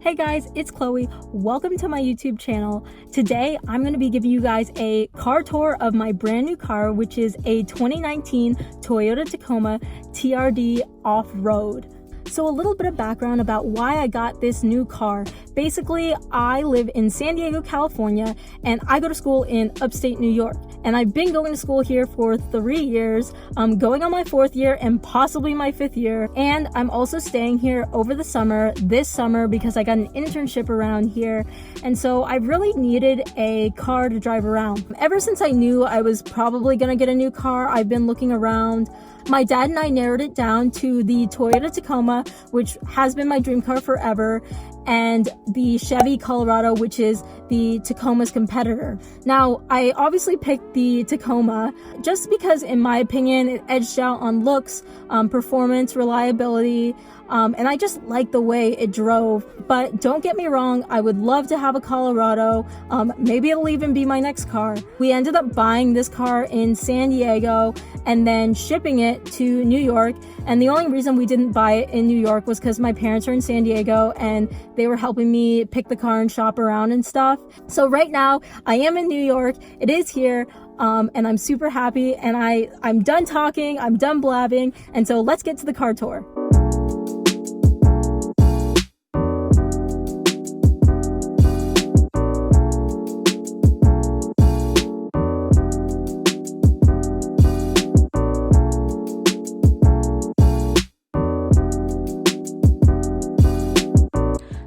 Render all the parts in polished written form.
Hey guys, it's Chloe. Welcome to my YouTube channel. Today, I'm going to be giving you guys a car tour of my brand new car, which is a 2019 Toyota Tacoma TRD off-road. So a little bit of background about why I got this new car. Basically, I live in San Diego, California, and I go to school in upstate New York. And I've been going to school here for 3 years. I'm going on my 4th year and possibly my 5th year. And I'm also staying here over the summer, this summer, because I got an internship around here. And so I really needed a car to drive around. Ever since I knew I was probably gonna get a new car, I've been looking around. My dad and I narrowed it down to the Toyota Tacoma, which has been my dream car forever, and the Chevy Colorado, which is the Tacoma's competitor. Now, I obviously picked the Tacoma just because, in my opinion, it edged out on looks, performance, reliability, and I just like the way it drove. But don't get me wrong, I would love to have a Colorado. Maybe it'll even be my next car. We ended up buying this car in San Diego and then shipping it to New York. And the only reason we didn't buy it in New York was because my parents are in San Diego and they were helping me pick the car and shop around and stuff. So right now I am in New York. It is here. And I'm super happy, and I'm done talking, I'm done blabbing, and so let's get to the car tour.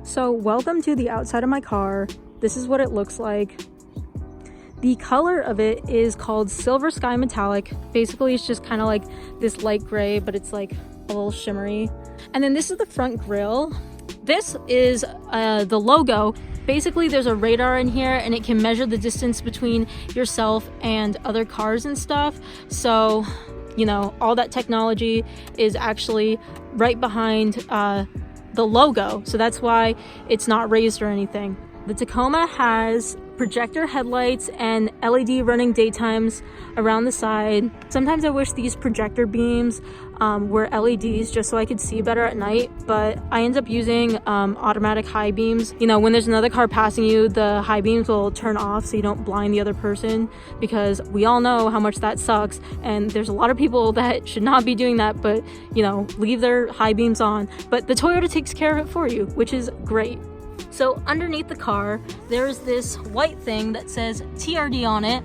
So welcome to the outside of my car. This is what it looks like. The color of it is called Silver Sky Metallic. Basically, it's just kind of like this light gray, but it's like a little shimmery. And then this is the front grille. This is the logo. Basically, there's a radar in here and it can measure the distance between yourself and other cars and stuff. So, you know, all that technology is actually right behind the logo. So that's why it's not raised or anything. The Tacoma has projector headlights and LED running daytimes around the side. Sometimes I wish these projector beams were LEDs just so I could see better at night, but I end up using automatic high beams. You know, when there's another car passing you, the high beams will turn off so you don't blind the other person, because we all know how much that sucks, and there's a lot of people that should not be doing that, but you know, leave their high beams on. But the Toyota takes care of it for you, which is great. So underneath the car, there's this white thing that says TRD on it,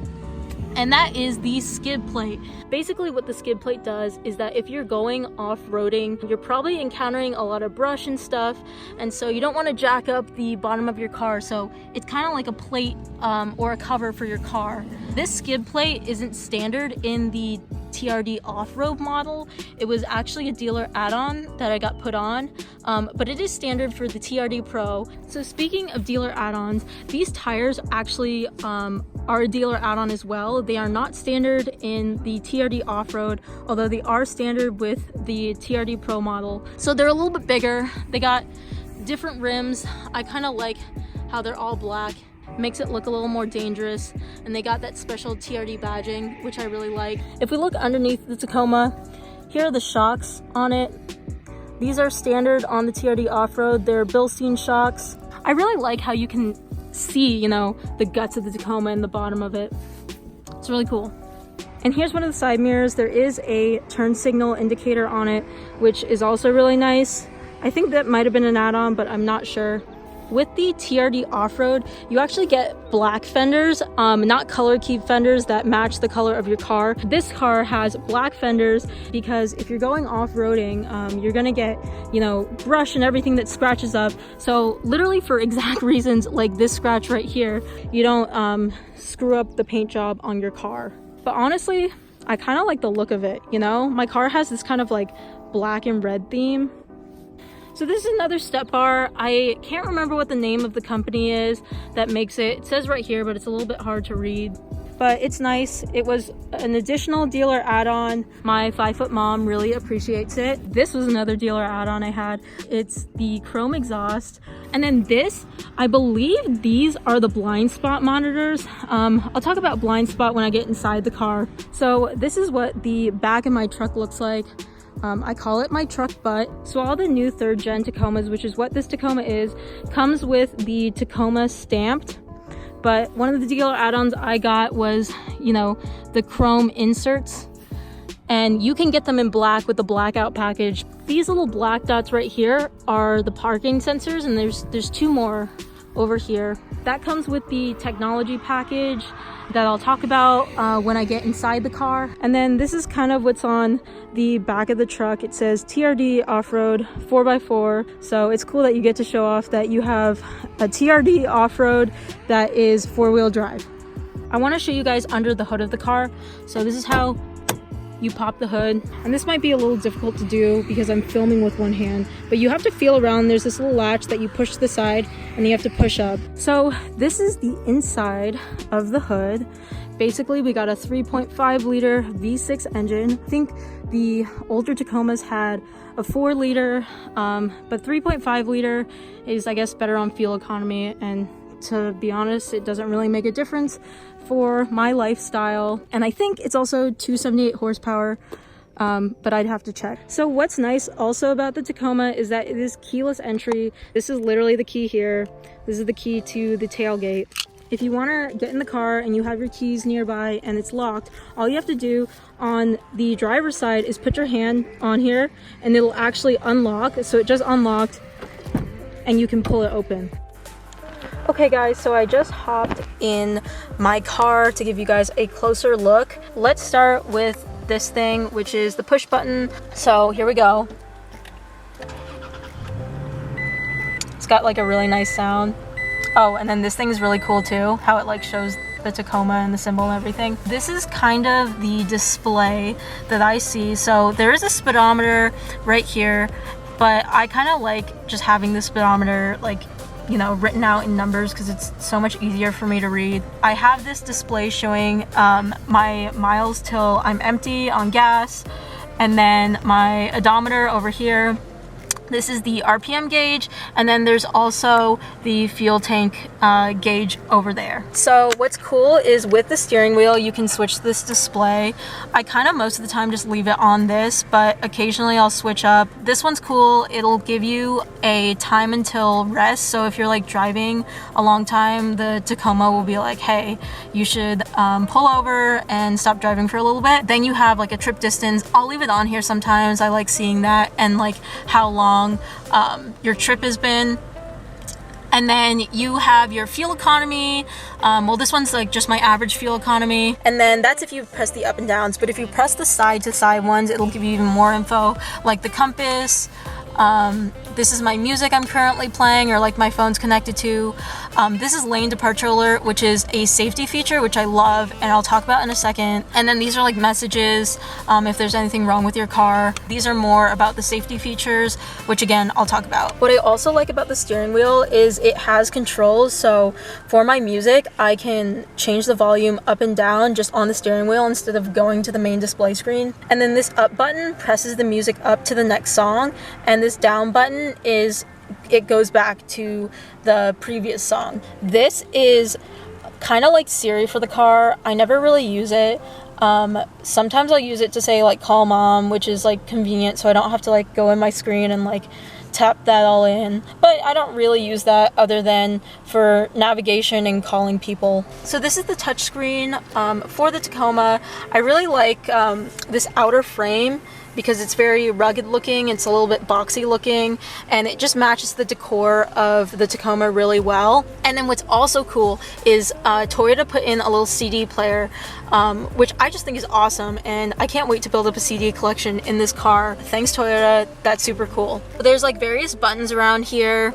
and that is the skid plate. Basically what the skid plate does is that if you're going off-roading, you're probably encountering a lot of brush and stuff, and so you don't want to jack up the bottom of your car, so it's kind of like a plate or a cover for your car. This skid plate isn't standard in the TRD off-road model. It was actually a dealer add-on that I got put on, but it is standard for the TRD Pro. So speaking of dealer add-ons, these tires actually are a dealer add-on as well. They are not standard in the TRD off-road, although they are standard with the TRD Pro model. So they're a little bit bigger. They got different rims. I kind of like how they're all black. Makes it look a little more dangerous, and they got that special TRD badging, which I really like. If we look underneath the Tacoma, here are the shocks on it. These are standard on the TRD off-road. They're Bilstein shocks. I really like how you can see, you know, the guts of the Tacoma in the bottom of it. It's really cool. And here's one of the side mirrors. There is a turn signal indicator on it, which is also really nice. I think that might have been an add-on, but I'm not sure. With the TRD off-road, you actually get black fenders, not color key fenders that match the color of your car. This car has black fenders because if you're going off-roading, you're gonna get, you know, brush and everything that scratches up. So literally for exact reasons like this scratch right here, you don't screw up the paint job on your car. But honestly, I kind of like the look of it, you know? My car has this kind of like black and red theme. So this is another step bar. I can't remember what the name of the company is that makes it. It says right here, but it's a little bit hard to read. But it's nice. It was an additional dealer add-on. My 5-foot mom really appreciates it. This was another dealer add-on I had. It's the chrome exhaust. And then this, I believe these are the blind spot monitors. I'll talk about blind spot when I get inside the car. So this is what the back of my truck looks like. I call it my truck butt. So all the new 3rd gen Tacomas, which is what this Tacoma is, comes with the Tacoma stamped. But one of the dealer add-ons I got was, you know, the chrome inserts. And you can get them in black with the blackout package. These little black dots right here are the parking sensors, and there's 2 more over here. That comes with the technology package that I'll talk about when I get inside the car. And then this is kind of what's on the back of the truck. It says TRD off-road 4x4. So it's cool that you get to show off that you have a TRD off-road that is 4-wheel drive. I want to show you guys under the hood of the car. So this is how you pop the hood, and this might be a little difficult to do because I'm filming with one hand, but you have to feel around. There's this little latch that you push to the side and you have to push up. So this is the inside of the hood. Basically, we got a 3.5 liter V6 engine. I think the older Tacomas had a 4 liter, but 3.5 liter is, I guess, better on fuel economy, and to be honest, it doesn't really make a difference for my lifestyle. And I think it's also 278 horsepower, but I'd have to check. So what's nice also about the Tacoma is that it is keyless entry. This is literally the key here. This is the key to the tailgate. If you want to get in the car and you have your keys nearby and it's locked, all you have to do on the driver's side is put your hand on here and it'll actually unlock. So it just unlocked and you can pull it open. Okay guys, so I just hopped in my car to give you guys a closer look. Let's start with this thing, which is the push button. So here we go. It's got like a really nice sound. Oh, and then this thing is really cool too, how it like shows the Tacoma and the symbol and everything. This is kind of the display that I see. So there is a speedometer right here, but I kind of like just having the speedometer like, you know, written out in numbers because it's so much easier for me to read. I have this display showing my miles till I'm empty on gas, and then my odometer over here. This is the RPM gauge, and then there's also the fuel tank gauge over there. So what's cool is with the steering wheel, you can switch this display. I kind of most of the time just leave it on this, but occasionally I'll switch up. This one's cool. It'll give you a time until rest. So if you're like driving a long time, the Tacoma will be like, hey, you should pull over and stop driving for a little bit. Then you have like a trip distance. I'll leave it on here sometimes. I like seeing that, and like how long your trip has been. And then you have your fuel economy. Well, this one's like just my average fuel economy. And then that's if you press the up and downs. But if you press the side to side ones, it'll give you even more info, like the compass. This is my music I'm currently playing, or like my phone's connected to. This is lane departure alert, which is a safety feature, which I love, and I'll talk about in a second. And then these are like messages, if there's anything wrong with your car. These are more about the safety features, which again, I'll talk about. What I also like about the steering wheel is it has controls. So for my music, I can change the volume up and down just on the steering wheel instead of going to the main display screen. And then this up button presses the music up to the next song, and this down button it goes back to the previous song. This is kind of like Siri for the car. I never really use it. Sometimes I'll use it to say like call mom, which is like convenient, so I don't have to like go in my screen and like tap that all in. But I don't really use that other than for navigation and calling people. So this is the touch screen for the Tacoma. I really like this outer frame because it's very rugged looking. It's a little bit boxy looking, and it just matches the decor of the Tacoma really well. And then what's also cool is Toyota put in a little CD player, which I just think is awesome, and I can't wait to build up a CD collection in this car. Thanks Toyota, that's super cool. But there's like various buttons around here.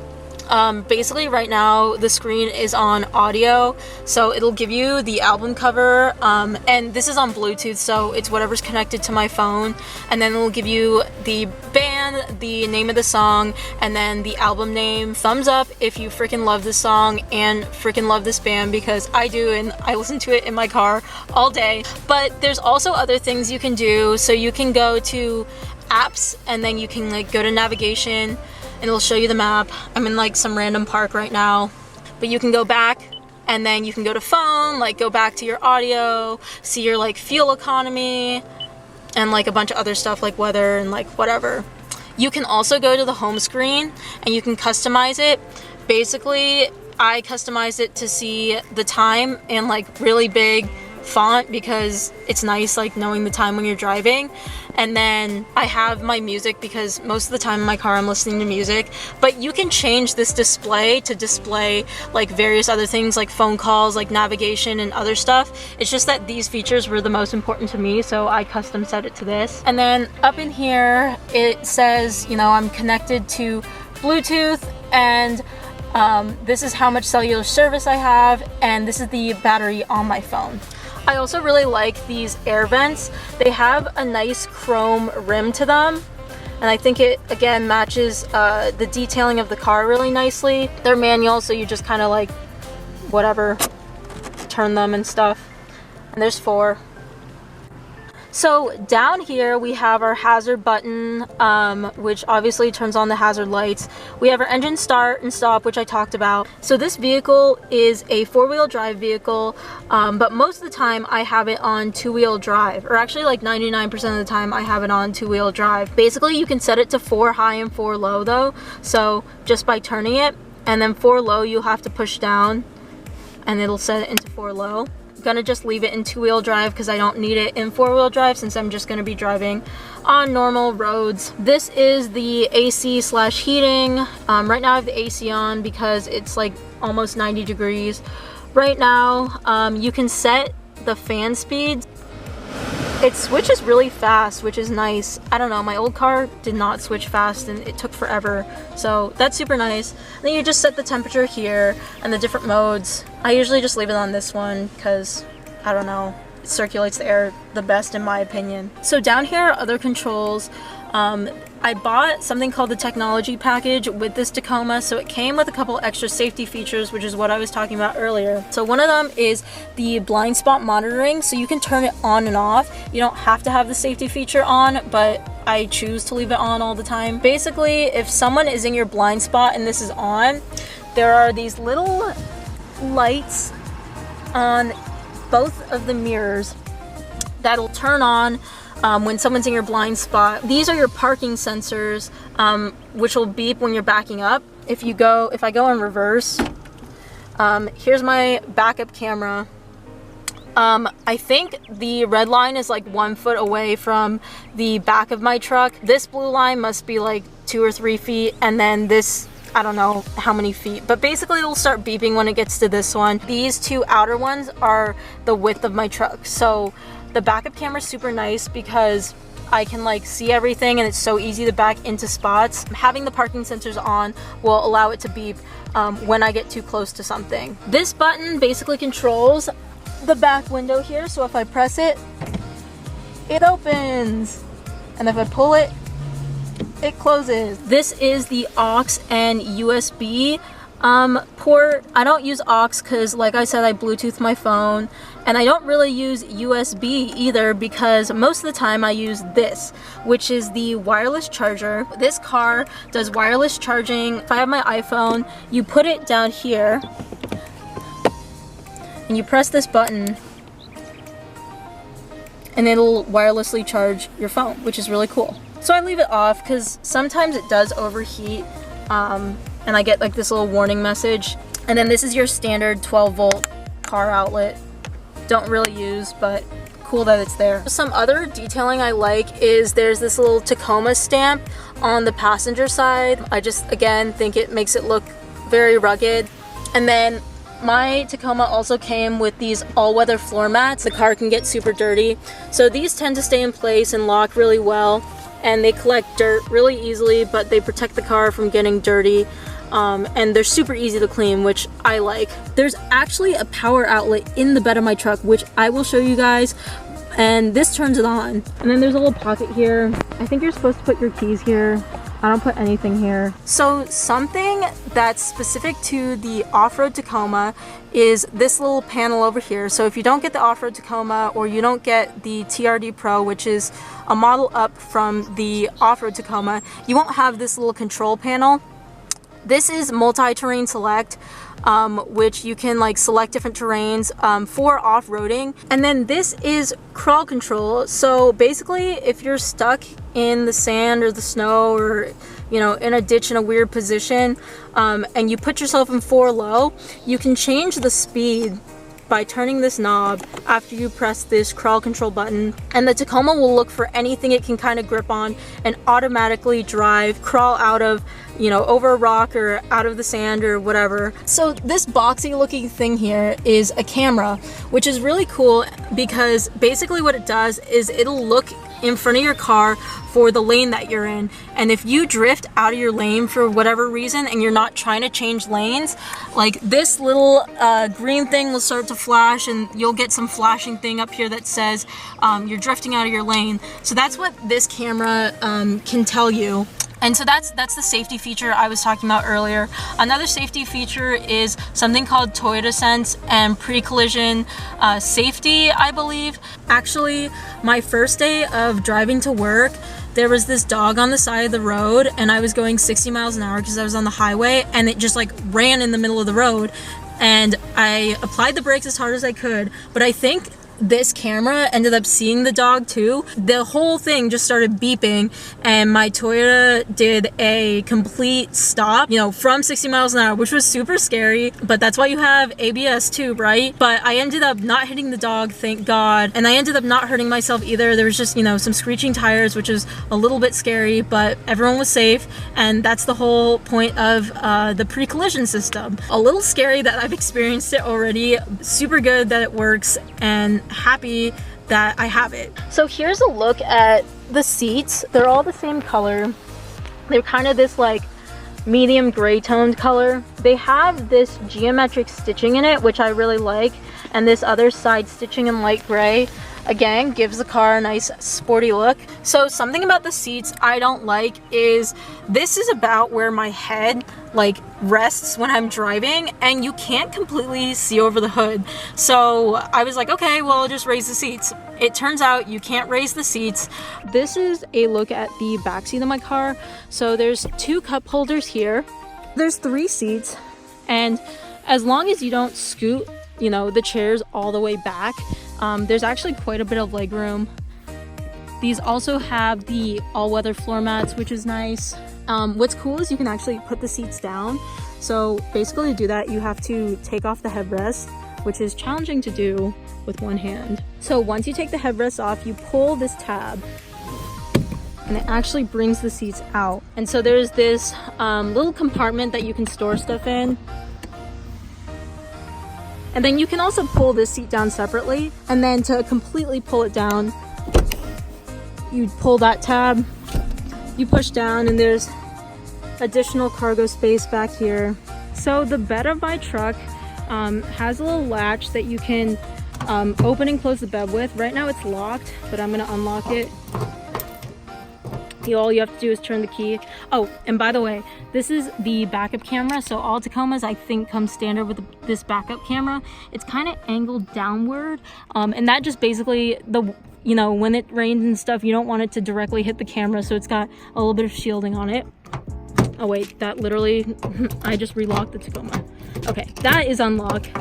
Basically right now the screen is on audio, so it'll give you the album cover, and this is on Bluetooth, so it's whatever's connected to my phone, and then it'll give you the band, the name of the song, and then the album name. Thumbs up if you freaking love this song and freaking love this band, because I do, and I listen to it in my car all day. But there's also other things you can do. So you can go to apps, and then you can like go to navigation, and it'll show you the map. I'm in like some random park right now, but you can go back, and then you can go to phone, like go back to your audio, see your like fuel economy, and like a bunch of other stuff like weather and like whatever. You can also go to the home screen and you can customize it. Basically, I customized it to see the time in like really big font because it's nice like knowing the time when you're driving. And then I have my music because most of the time in my car I'm listening to music. But you can change this display to display like various other things like phone calls, like navigation and other stuff. It's just that these features were the most important to me, so I custom set it to this. And then up in here it says, you know, I'm connected to Bluetooth, and this is how much cellular service I have, and this is the battery on my phone. I also really like these air vents. They have a nice chrome rim to them, and I think it again matches the detailing of the car really nicely. They're manual, so you just kind of like whatever, turn them and stuff. And there's 4. So down here we have our hazard button, which obviously turns on the hazard lights. We have our engine start and stop, which I talked about. So this vehicle is a 4-wheel drive vehicle, but most of the time I have it on 2-wheel drive, or actually like 99% of the time I have it on 2-wheel drive. Basically you can set it to 4 high and 4 low though, so just by turning it, and then 4 low you'll have to push down and it'll set it into 4 low. Gonna just leave it in 2-wheel drive because I don't need it in 4-wheel drive since I'm just gonna be driving on normal roads. This is the AC/heating. Right now I have the AC on because it's like almost 90 degrees right now. You can set the fan speed. It switches really fast, which is nice. I don't know, my old car did not switch fast and it took forever, so that's super nice. And then you just set the temperature here and the different modes. I usually just leave it on this one because, I don't know, it circulates the air the best in my opinion. So down here are other controls. I bought something called the technology package with this Tacoma, so it came with a couple extra safety features, which is what I was talking about earlier. So one of them is the blind spot monitoring, so you can turn it on and off. You don't have to have the safety feature on, but I choose to leave it on all the time. Basically, if someone is in your blind spot and this is on, there are these little lights on both of the mirrors that'll turn on when someone's in your blind spot. These are your parking sensors, which will beep when you're backing up. If I go in reverse, here's my backup camera. I think the red line is like 1 foot away from the back of my truck. This blue line must be like 2 or 3 feet, and then this, I don't know how many feet, but basically it'll start beeping when it gets to this one. These 2 outer ones are the width of my truck. So the backup camera is super nice because I can like see everything and it's so easy to back into spots. Having the parking sensors on will allow it to beep when I get too close to something. This button basically controls the back window here, so if I press it, it opens, and if I pull it, it closes. This is the aux and USB port. I don't use aux because, like I said, I Bluetooth my phone, and I don't really use USB either because most of the time I use this, which is the wireless charger. This car does wireless charging. If I have my iPhone, you put it down here and you press this button and it'll wirelessly charge your phone, which is really cool. So I leave it off because sometimes it does overheat, and I get like this little warning message. And then this is your standard 12-volt car outlet. Don't really use, but cool that it's there. Some other detailing I like is there's this little Tacoma stamp on the passenger side. I just, again, think it makes it look very rugged. And then my Tacoma also came with these all-weather floor mats. The car can get super dirty, so these tend to stay in place and lock really well, and they collect dirt really easily, but they protect the car from getting dirty, and they're super easy to clean, which I like. There's actually a power outlet in the bed of my truck, which I will show you guys, and this turns it on. And then there's a little pocket here. I think you're supposed to put your keys here. I don't put anything here. So something that's specific to the off-road Tacoma is this little panel over here. So if you don't get the off-road Tacoma, or you don't get the TRD Pro, which is a model up from the off-road Tacoma, you won't have this little control panel. This is multi-terrain select, which you can like select different terrains for off-roading. And then this is crawl control. So basically, if you're stuck in the sand or the snow, or you know, in a ditch in a weird position, and you put yourself in 4 low, you can change the speed by turning this knob after you press this crawl control button, and the Tacoma will look for anything it can kind of grip on and automatically crawl out of, you know, over a rock or out of the sand or whatever. So this boxy looking thing here is a camera, which is really cool because basically what it does is it'll look in front of your car for the lane that you're in, and if you drift out of your lane for whatever reason and you're not trying to change lanes, like this little green thing will start to flash and you'll get some flashing thing up here that says you're drifting out of your lane. So that's what this camera can tell you. And so that's the safety feature I was talking about earlier. Another safety feature is something called Toyota Sense and pre-collision safety, I believe. Actually, my first day of driving to work, there was this dog on the side of the road and I was going 60 miles an hour because I was on the highway, and it just like ran in the middle of the road, and I applied the brakes as hard as I could, but I think this camera ended up seeing the dog too. The whole thing just started beeping and my Toyota did a complete stop, you know, from 60 miles an hour, which was super scary, but that's why you have ABS too, right? But I ended up not hitting the dog, thank God, and I ended up not hurting myself either. There was just, you know, some screeching tires, which was a little bit scary, but everyone was safe, and that's the whole point of the pre-collision system. A little scary that I've experienced it already, super good that it works, and happy that I have it. So here's a look at the seats. They're all the same color. They're kind of this like medium gray toned color. They have this geometric stitching in it, which I really like, and this other side stitching in light gray. Again, gives the car a nice sporty look. So something about the seats I don't like is this is about where my head like rests when I'm driving, and you can't completely see over the hood. So I was like, okay, well, I'll just raise the seats. It turns out you can't raise the seats. This is a look at the back seat of my car. So there's 2 cup holders here. There's 3 seats, and as long as you don't scoot, you know, the chairs all the way back, there's actually quite a bit of leg room. These also have the all-weather floor mats, which is nice. What's cool is you can actually put the seats down. So basically to do that, you have to take off the headrest, which is challenging to do with one hand. So once you take the headrest off, you pull this tab and it actually brings the seats out. And so there's this little compartment that you can store stuff in. And then you can also pull this seat down separately. And then to completely pull it down, you pull that tab, you push down, and there's additional cargo space back here. So the bed of my truck has a little latch that you can open and close the bed with. Right now it's locked, but I'm gonna unlock it. All you have to do is turn the key. Oh, and by the way, this is the backup camera. So all Tacomas, I think, come standard with this backup camera. It's kind of angled downward, and that just basically, you know, when it rains and stuff, you don't want it to directly hit the camera, so it's got a little bit of shielding on it. Oh wait, that literally, I just relocked the Tacoma. Okay, that is unlocked.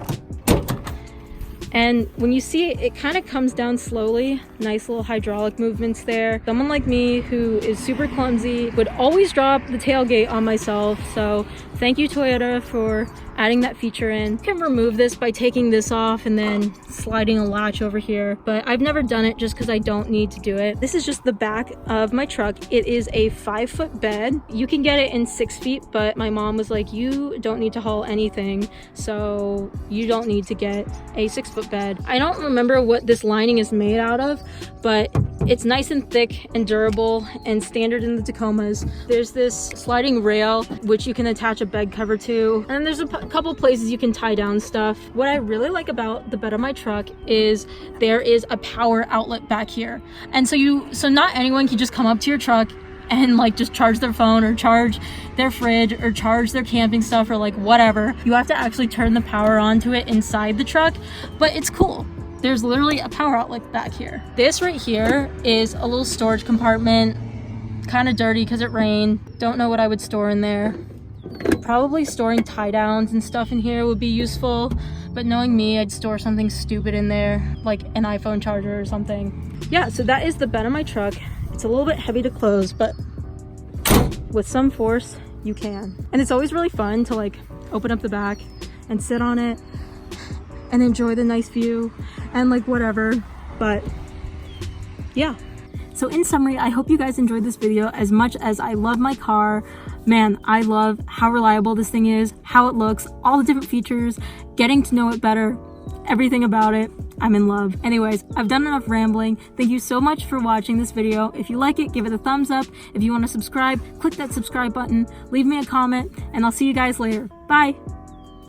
And when you see it, it kind of comes down slowly. Nice little hydraulic movements there. Someone like me who is super clumsy would always drop the tailgate on myself. So thank you, Toyota, for adding that feature in. You can remove this by taking this off and then sliding a latch over here, but I've never done it just because I don't need to do it. This is just the back of my truck. It is a 5-foot bed. You can get it in 6 feet, but my mom was like, you don't need to haul anything, so you don't need to get a 6-foot bed. I don't remember what this lining is made out of, but it's nice and thick and durable and standard in the Tacomas. There's this sliding rail which you can attach a bed cover to, and there's a couple places you can tie down stuff. What I really like about the bed of my truck is there is a power outlet back here, and so not anyone can just come up to your truck and like just charge their phone or charge their fridge or charge their camping stuff or like whatever. You have to actually turn the power onto it inside the truck, but it's cool. There's literally a power outlet back here. This right here is a little storage compartment, kind of dirty because it rained. Don't know what I would store in there. probably storing tie downs and stuff in here would be useful, but knowing me, I'd store something stupid in there, like an iPhone charger or something. Yeah, so that is the bed of my truck. It's a little bit heavy to close, but with some force, you can. And it's always really fun to like open up the back and sit on it and enjoy the nice view and like whatever, but yeah. So in summary, I hope you guys enjoyed this video as much as I love my car. Man, I love how reliable this thing is, how it looks, all the different features, getting to know it better, everything about it. I'm in love. Anyways, I've done enough rambling. Thank you so much for watching this video. If you like it, give it a thumbs up. If you want to subscribe, click that subscribe button, leave me a comment, and I'll see you guys later. Bye!